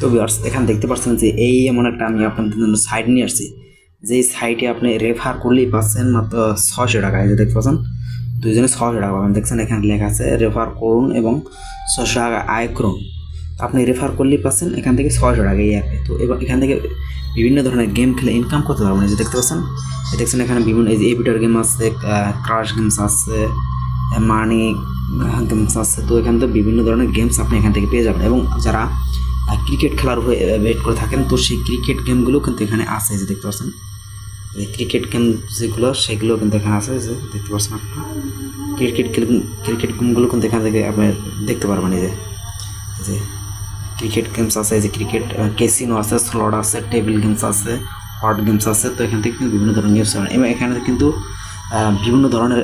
তো ভিউয়ার্স এখানে দেখতে পাচ্ছেন যে এই এমন একটা আমি আপনাদের জন্য সাইট নিয়ে আসছি, যেই সাইটে আপনি রেফার করলেই পাচ্ছেন মাত্র 600 টাকা। এই যে দেখতে পাচ্ছেন দুইজনে 600 টাকা পাবেন। দেখছেন এখানে লেখা আছে রেফার করুন এবং 600 টাকা আয় করুন। আপনি রেফার করলেই পাচ্ছেন এখান থেকে 600 টাকা এই অ্যাপে। তো এবার এখান থেকে বিভিন্ন ধরনের গেম খেলে ইনকাম করতে পারবেন। এই যে দেখতে পাচ্ছেন, দেখছেন এখানে বিভিন্ন এই যে এভিটার গেম আছে, ক্রাশ গেমস আছে, মানি গেমস আছে। তো এখান থেকে বিভিন্ন ধরনের গেমস আপনি এখান থেকে পেয়ে যাবেন। এবং যারা ক্রিকেট খেলার হয়ে ওয়েট করে থাকেন, তো সেই ক্রিকেট গেমগুলো কিন্তু এখানে আছে। যে দেখতে পাচ্ছেন এই ক্রিকেট গেম যেগুলো সেগুলো কিন্তু এখানে আছে। যে দেখতে পাচ্ছেন আপনারা ক্রিকেট গেমগুলো কিন্তু এখান থেকে আপনি দেখতে পারবেন। এই যে ক্রিকেট গেমস আছে, এই যে ক্রিকেট ক্যাসিনো আছে, স্লট আছে, টেবিল গেমস আছে, হট গেমস আছে। তো এখান থেকে কিন্তু বিভিন্ন ধরনের গেমস পাবেন। এবং এখানে কিন্তু বিভিন্ন ধরনের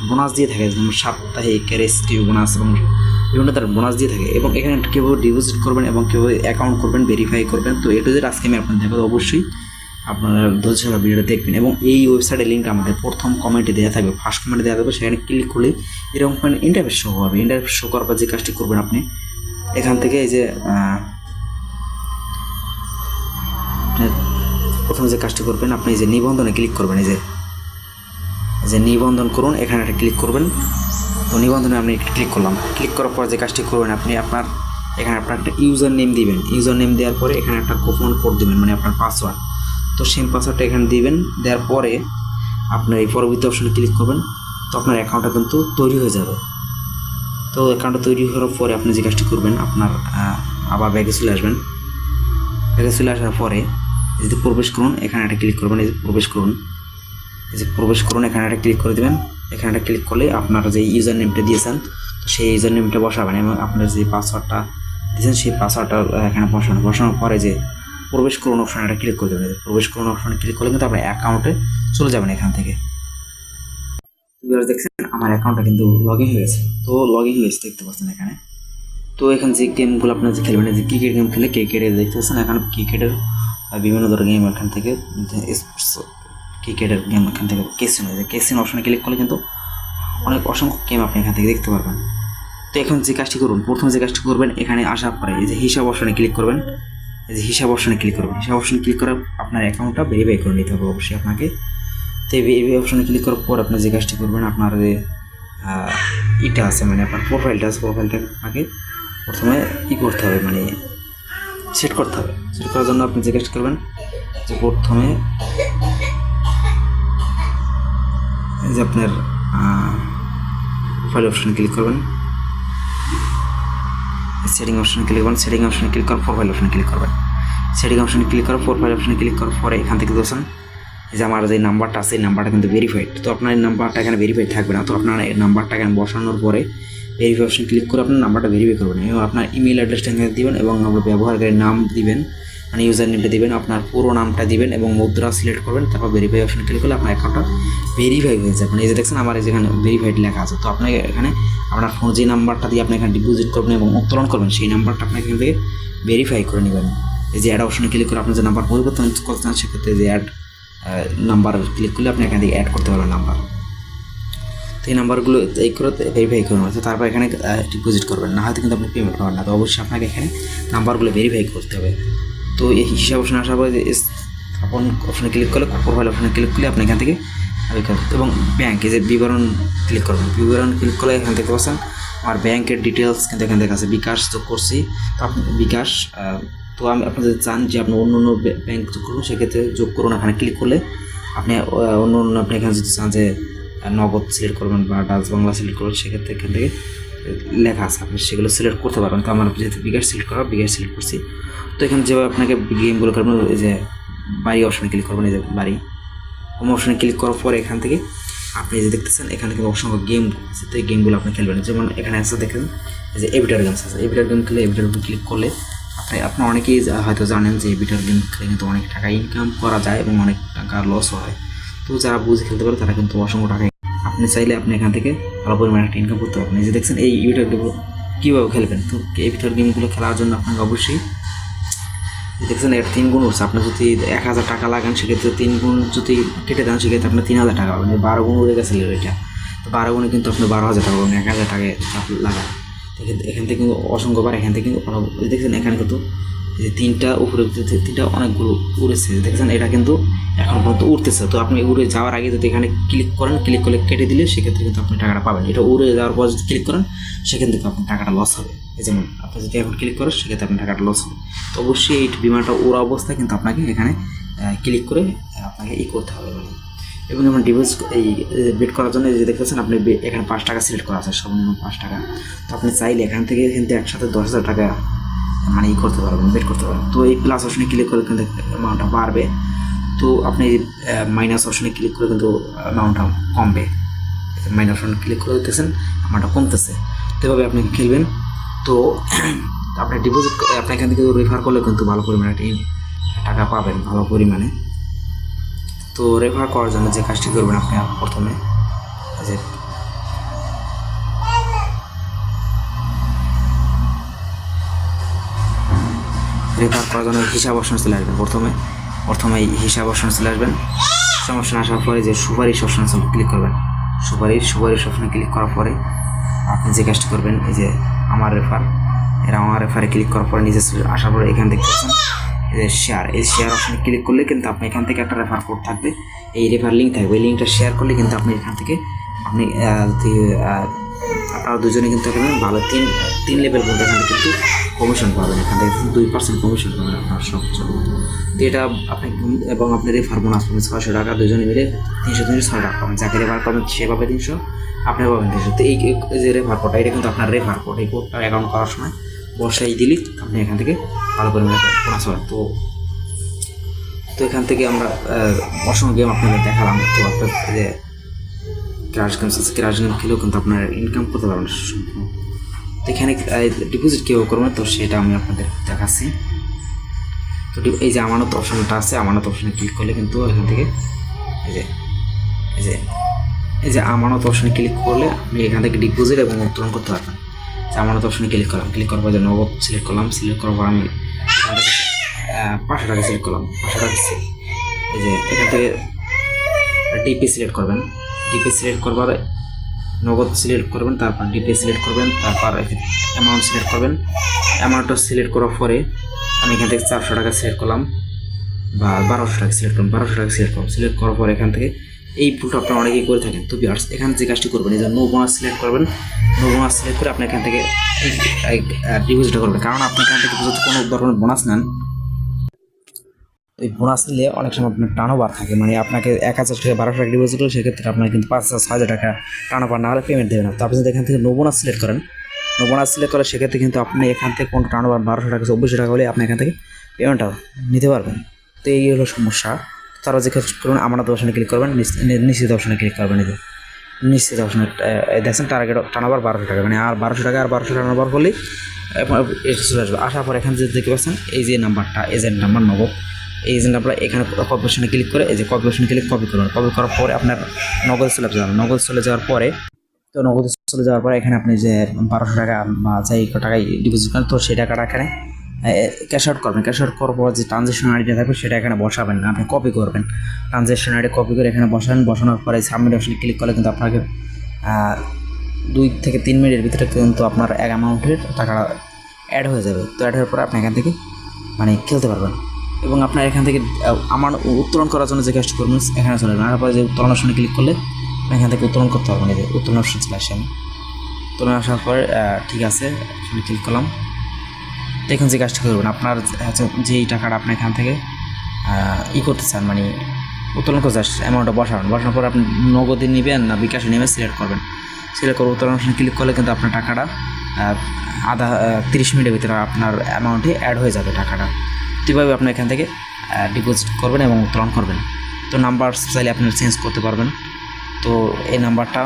বোনাস দিয়ে থাকে, যেমন সাপ্তাহিক রেস্কিউ বোনাস এবং বিভিন্ন ধরনের বোনাস দিয়ে থাকে। এবং এখানে কীভাবে ডিপোজিট করবেন এবং কীভাবে অ্যাকাউন্ট করবেন, ভেরিফাই করবেন, তো এটা যেটা আজকে আমি আপনাদের দেখাবো। অবশ্যই আপনারা ধৈর্য সহকারে ভিডিওটা দেখবেন। এবং এই ওয়েবসাইটের লিঙ্ক আমাদের প্রথম কমেন্টে দেওয়া থাকবে, ফার্স্ট কমেন্টে দেওয়া থাকবে। সেখানে ক্লিক করলে এরকম ইন্টারফেস শো হবে। ইন্টারফেস শো করার পর যে কাজটি করবেন আপনি এখান থেকে এই যে প্রথমে যে কাজটি করবেন আপনি এই যে নিবন্ধনে ক্লিক করবেন। এই যে নিবন্ধন করুন, এখানে একটা ক্লিক করবেন। তো নিবন্ধনে আপনি ক্লিক করলাম। ক্লিক করার পর যে কাজটি করবেন আপনি এখানে আপনার একটা ইউজার নেম দিবেন। ইউজার নেম দেওয়ার পরে এখানে একটা গোপন কোড দিবেন, মানে আপনার পাসওয়ার্ড। তো সেম পাসওয়ার্ডটা এখানে দিবেন। দেওয়ার পরে আপনার এই পরবর্তী অপশনে ক্লিক করবেন। তো আপনার অ্যাকাউন্টটা কিন্তু তৈরি হয়ে যাবে। তো অ্যাকাউন্টটা তৈরি হওয়ার পরে আপনি যে কাজটি করবেন আপনার আবার ব্যাগে চলে আসবেন। ব্যাগে চলে আসার পরে যদি প্রবেশ করুন, এখানে একটা ক্লিক করবেন। এই যে প্রবেশ করুন, এখানে একটা ক্লিক করে দেবেন। এখানে একটা ক্লিক করলে আপনার যে ইউজার নেমটা দিয়েছেন তো সেই ইউজার নেমটা বসাবেন এবং আপনার যে পাসওয়ার্ডটা দিয়েছেন সেই পাসওয়ার্ডটা এখানে বসানোর পরে যে প্রবেশ করুন অপশানে একটা ক্লিক করে দেবেন। প্রবেশ করুন অপশানে ক্লিক করলে কিন্তু আপনার অ্যাকাউন্টে চলে যাবেন। এখান থেকে দেখছেন আমার অ্যাকাউন্টটা কিন্তু লগ ইন হয়ে গেছে। তো লগ ইন হয়েছে দেখতে পাচ্ছেন এখানে। তো এখানে যে গেমগুলো আপনার যে খেলবেন, যে ক্রিকেট গেম খেলে ক্রিকেটের দেখতে পাচ্ছেন এখানে ক্রিকেটের বিভিন্ন ধরনের গেম এখান থেকে স্পোর্টস ক্রিকেটের গেম এখান থেকে ক্যাসিনো অপশনে ক্লিক করলে কিন্তু অসংখ্য গেম আপনি এখান থেকে দেখতে পারবেন। তো এখন যে কাজটি করুন, প্রথমে যে কাজটি করবেন এখানে আসার পরে এই যে হিসাব অপশনে ক্লিক করবেন। এই যে হিসাব অপশনে ক্লিক করবেন। হিসাব অপশনে ক্লিক করে আপনার অ্যাকাউন্টটা ভেরিফাই করে নিতে হবে অবশ্যই আপনাকে। তো এই অপশনে ক্লিক করার পর আপনি যে কাজটি করবেন আপনার যে এটা আছে, মানে আপনার প্রোফাইলটা আছে, প্রোফাইলটা আপনাকে প্রথমে করতে হবে, মানে সেট করতে হবে। সেট করার জন্য আপনি যে কাজটি করবেন যে প্রথমে এই যে আপনার প্রোফাইল অপশনে ক্লিক করবেন, সেটিং অপশনে ক্লিক করবেন। সেটিং অপশনে ক্লিক করার প্রোফাইল অপশনে ক্লিক করবেন। সেটিং অপশনে ক্লিক করার প্রোফাইল অপশনে ক্লিক করার পরে এখান থেকে দেখছেন যে আমার যে নাম্বারটা আছে এই নাম্বারটা কিন্তু ভেরিফাইড। তো আপনার এই নাম্বারটা এখানে ভেরিফাইড থাকবে না। তো আপনার এই নাম্বারটা এখানে বসানোর পরে ভেরিফাই অপশন ক্লিক করে আপনার নাম্বারটা ভেরিফাই করবেন এবং আপনার ইমেল অ্যাড্রেসটা এখানে দিবেন এবং আপনার ব্যবহারকারীর নাম দিবেন, মানে ইউজার নেমটা দিবেন, আপনার পুরো নামটা দিবেন এবং মুদ্রা সিলেক্ট করবেন। তারপর ভেরিফাই অপশন ক্লিক করলে আপনার অ্যাকাউন্টটা ভেরিফাই হয়ে যাবে। মানে এই যে দেখছেন আমার যেখানে ভেরিফাইড লেখা আছে। তো আপনাকে এখানে আপনার ফোন যে নাম্বারটা দিয়ে আপনি এখানে ডিপোজিট করবেন এবং উত্তোলন করবেন সেই নাম্বারটা আপনাকে এখান থেকে ভেরিফাই করে নেবেন। এই যে অ্যাড অপশনে ক্লিক করে আপনার যে নাম্বার পরিবর্তন করতে চান সেক্ষেত্রে যে অ্যাড নাম্বার ক্লিক করলে আপনি এখান থেকে অ্যাড করতে পারবেন নাম্বার। তো এই নাম্বারগুলো এই করে ভেরিফাই করুন, তারপর এখানে ডিপোজিট করবেন, না হয়তো কিন্তু আপনি পেমেন্ট পাবেন না। তো অবশ্যই আপনাকে এখানে নাম্বারগুলো ভেরিফাই করতে হবে। তো এই হিসাব অপশনে আসার পরে স্থাপন অপশনে ক্লিক করলে, প্রোফাইল অপশনে ক্লিক করলে আপনি এখান থেকে এবং ব্যাঙ্ক এই যে বিবরণ ক্লিক করবেন। বিবরণ ক্লিক করলে এখান থেকে পাচ্ছেন আমার ব্যাংকের ডিটেলস কিন্তু এখান থেকে আছে। বিকাশ যোগ করছি, তো আপনি বিকাশ তো আমি আপনি যদি চান যে আপনি অন্য অন্য ব্যাংক যোগ করুন সেক্ষেত্রে যোগ করুন। এখানে ক্লিক করলে আপনি অন্য অন্য আপনি এখানে যদি চান যে নগদ সিলেক্ট করবেন বা ডাচ বাংলা সিলেক্ট করবেন সেক্ষেত্রে এখান থেকে লেখা আছে, আপনি সেগুলো সিলেক্ট করতে পারবেন। তো আমার যেহেতু বিকাশ সিলেক্ট করা, বিকাশ সিলেক্ট করছি। তো এখানে যেভাবে আপনাকে গেমগুলো করবেন, এই যে বাড়ি অপশনে ক্লিক করবেন, এই যে বাড়ি হোম অপশনে ক্লিক করার পরে এখান থেকে আপনি যে দেখতেছেন এখানে কিন্তু অসংখ্য গেম আছে। তো এই গেমগুলো আপনি খেলবেন। যেমন এখানে আছে দেখেন এই যে এভিটার গেমস আছে। এভিটার গেম খেলে এভিটার গেম ক্লিক করলে আপনি অনেকেই হয়তো জানেন যে এভিটার গেম খেলে কিন্তু অনেক টাকা ইনকাম করা যায় এবং অনেক টাকা লসও হয়। তো যারা বুঝে খেলতে পারে তারা কিন্তু অসংখ্য টাকা আপনি চাইলে আপনি এখান থেকে ভালো পরিমাণে একটা ইনকাম করতে পারবেন। এই যে দেখছেন এই এভিটার গেমগুলো কীভাবে খেলবেন। তো এভিটার গেমগুলো খেলার জন্য আপনাকে অবশ্যই দেখছেন এর 3 গুণ উঠছে। আপনি যদি 1000 টাকা লাগান সেক্ষেত্রে 3 গুণ যদি কেটে দেন সেক্ষেত্রে আপনার 3000 টাকা পাবেন। 12 গুণ উড়ে গেছে এটা। তো 12 গুণে কিন্তু আপনি 12,000 টাকা পাবেন 1000 টাকায় লাগান। এখান থেকে কিন্তু অসংখ্যবার এখান থেকে কিন্তু দেখছেন এখানে কিন্তু যে তিনটা উপরে তিনটা অনেকগুলো উড়েছে দেখছেন, এটা কিন্তু এখন পর্যন্ত উঠতেছে। তো আপনি উড়ে যাওয়ার আগে যদি এখানে ক্লিক করেন, ক্লিক করলে কেটে দিলে সেক্ষেত্রে কিন্তু আপনি টাকাটা পাবেন। এটা উড়ে যাওয়ার পর যদি ক্লিক করেন সেখান থেকে আপনার টাকাটা লস হবে। এই যেমন আপনি যদি এখন ক্লিক করেন সেক্ষেত্রে আপনার টাকাটা লস হবে। তো অবশ্যই এই বিমানটা ওড়া অবস্থায় কিন্তু আপনাকে এখানে ক্লিক করে আপনাকে করতে হবে মানে। এবং যেমন ডিপোজিট এই বেট করার জন্য যে দেখতেছেন আপনি এখানে 5 টাকা সিলেক্ট করা আছে, সর্বনিম্ন 5 টাকা। তো আপনি চাইলে এখান থেকে কিন্তু একসাথে 10,000 টাকা মানে করতে পারবেন, বেট করতে পারবেন। তো এই প্লাস অপশনে ক্লিক করে কিন্তু অ্যামাউন্টটা বাড়বে। তো আপনি মাইনাস অপশনে ক্লিক করে কিন্তু অ্যামাউন্টটা কমবে। মাইনাস অপশনে ক্লিক করে দিতেছেন অ্যামাউন্টটা কমতেছে। তো এভাবে আপনি খেলবেন। তো আপনি ডিপোজিট আপনি এখান থেকে রেফার করলে কিন্তু ভালো পরিমাণে টাকা পাবেন, ভালো পরিমাণে। তো রেফার করার জন্য যে কাজটি করবেন আপনি প্রথমে যে রেফার করার জন্য হিসাব অপশনে চলে আসবেন। প্রথমে হিসাব অপশনে চলে আসবেন। হিসাব অপশনে আসার পরে যে সুপারিশ অপশনে ক্লিক করবেন। সুপারিশ অপশনে ক্লিক করার পরে আপনি যে কাজটি করবেন এই যে আমার রেফারে ক্লিক করার পরে নিচে আসার পরে এখান থেকে এই শেয়ার অপশনে ক্লিক করলে কিন্তু আপনি এখান থেকে একটা রেফার কোড থাকবে, এই রেফার লিঙ্ক থাকবে। এই লিঙ্কটা শেয়ার করলে কিন্তু আপনি এখান থেকে আপনারা দুজনে কিন্তু এখানে ভালো তিন লেভেল পর্যন্ত এখান থেকে কিন্তু কমিশন পাবেন। এখান থেকে 2% কমিশন পাবেন আপনার সব জন্য। তো এটা আপনি এবং আপনি রেফার বোনাস পাবেন 600 টাকা, দুজনে মিলে 306 টাকা পাবেন। যাকে রেফার পাবেন সে পাবে 300, আপনি পাবেন 300। তো এই যে রেফার কোডটা এটা কিন্তু আপনার রেফার কোড, এই কোডটা অ্যাকাউন্ট করার সময় বসাই দিলে আপনি এখান থেকে ভালো পরিমাণে বোনাস পাবেন। তো এখান থেকে আমরা অসংখ্য গেম আপনাদের দেখালাম। তো আপনার যে ক্রাশ গেম খেলেও কিন্তু আপনার ইনকাম করতে পারবেন। তো এখানে ডিপোজিট কীভাবে করবেন তো সেটা আমি আপনাদের দেখাচ্ছি। তো এই যে আমানত অপশনটা আছে, আমানত অপশনে ক্লিক করলে কিন্তু এখান থেকে এই যে আমানত অপশনে ক্লিক করলে আপনি এখান থেকে ডিপোজিট এবং উত্তোলন করতে পারবেন। আমানত অপশনে ক্লিক করার পর যে নগদ সিলেক্ট করলাম, সিলেক্ট করার পর আমি এখান থেকে 500 টাকা সিলেক্ট করলাম। 500 টাকা এই যে এখান থেকে ডিপি সিলেক্ট করবেন। ডিপি সিলেক্ট করবার নগদ সিলেক্ট করবেন, তারপর ডিপি সিলেক্ট করবেন, তারপর অ্যামাউন্ট সিলেক্ট করবেন। অ্যামাউন্টটা সিলেক্ট করার পরে আমি এখান থেকে 400 টাকা সিলেক্ট করলাম বা 1200 টাকা সিলেক্ট করলাম। 1200 টাকা সিলেক্ট করার পর এখান থেকে এই ভুলটা আপনারা অনেকেই করে থাকেন। তো ভিউয়ার্স এখানে যে কাজটি করবেন এই যে নো বোনাস সিলেক্ট করবেন। নো বোনাস সিলেক্ট করে আপনি এখান থেকে ডিপোজিটটা করবেন। কারণ আপনি এখান থেকে যদি কোনো ধরনের বোনাস নেন, এই বোনাস নিলে অনেক সময় আপনার টার্নওভার থাকে, মানে আপনাকে 1000 টাকা 1200 টাকা ডিপোজিট করলে সেক্ষেত্রে আপনার কিন্তু 5,000-6,000 টাকা টার্নওভার না হলে পেমেন্ট দেবে না। তো আপনি যদি এখান থেকে নো বোনাস সিলেক্ট করেন, নো বোনাস সিলেক্ট করে সেক্ষেত্রে কিন্তু আপনি এখান থেকে কোনো টার্নওভার 1200 টাকা 2400 টাকা হলে আপনি এখান থেকে পেমেন্টটা নিতে পারবেন। তো এই হলো সমস্যা। তারা যে কাজ করবেন আমানত অপশনে ক্লিক করবেন, নিশ্চিত অপশনে ক্লিক করবেন। এই যে নিশ্চিত অপশনে দেখছেন টার্গেট টার্নওভার 1200 টাকা, মানে আর 1200 টাকা আর 1200 টার্নওভার হলেই এটা চলে আসবে। আসার পর এখানে যে দেখতে পাচ্ছেন এই যে নাম্বারটা এজেন্ট নাম্বার নগদ, এই এজেন্ট নাম্বার এখানে কপি অপশনে ক্লিক করে এই যে কপি অপশনে কপি করবেন। কপি করার পরে আপনার নগদ চলে যাবেন। নগদ চলে যাওয়ার পরে এখানে আপনি যে 1200 টাকা বা যাই টাকায় ডিপোজিট করেন তো সেই টাকাটা এখানে ক্যাশ আউট করবেন। ক্যাশ আউট করার পর যে ট্রানজ্যাকশন আইডিটা থাকবে সেটা এখানে বসাবেন না, আপনি কপি করবেন। ট্রানজ্যাকশন আইডি কপি করে এখানে বসানোর পরে সাবমিট অপশনে ক্লিক করলে কিন্তু আপনাকে 2 থেকে 3 মিনিটের ভিতরে কিন্তু আপনার এক অ্যামাউন্টের টাকা অ্যাড হয়ে যাবে। তো অ্যাড হওয়ার পরে আপনি এখান থেকে মানে খেলতে পারবেন। এবং আপনার এখান থেকে আমার উত্তোলন করার জন্য যে কাজটি করবেন এখানে চলে যাবেন। তারপরে যে উত্তোলন অপশনে ক্লিক করলে এখান থেকে উত্তোলন করতে পারবেন। এই যে উত্তোলন অপশন চলে আসে, আমি উত্তোলন আসার পরে ঠিক আছে আমি ক্লিক করলাম। তো এখন যে কাজটি করবেন আপনার যেই টাকাটা আপনি এখান থেকে করতে চান মানে উত্তোলন করতে চান অ্যামাউন্টটা বসানোর পর আপনি নগদে নেবেন না বিকাশে নেবেন সিলেক্ট করবেন। সিলেক্ট করে উত্তোলন অপশনে ক্লিক করলে কিন্তু আপনার টাকাটা 30 মিনিটের ভিতরে আপনার অ্যামাউন্টে অ্যাড হয়ে যাবে টাকাটা। কীভাবে আপনি এখান থেকে ডিপোজিট করবেন এবং উত্তোলন করবেন। তো নাম্বার চাইলে আপনি চেঞ্জ করতে পারবেন। তো এই নাম্বারটা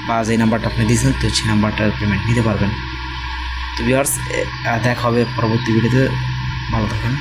বা যে নাম্বারটা আপনি দিয়েছেন তো সেই নাম্বারটার পেমেন্ট নিতে পারবেন। তো ভিউয়ার্স দেখা হবে পরবর্তী ভিডিওতে, ভালো থাকেন।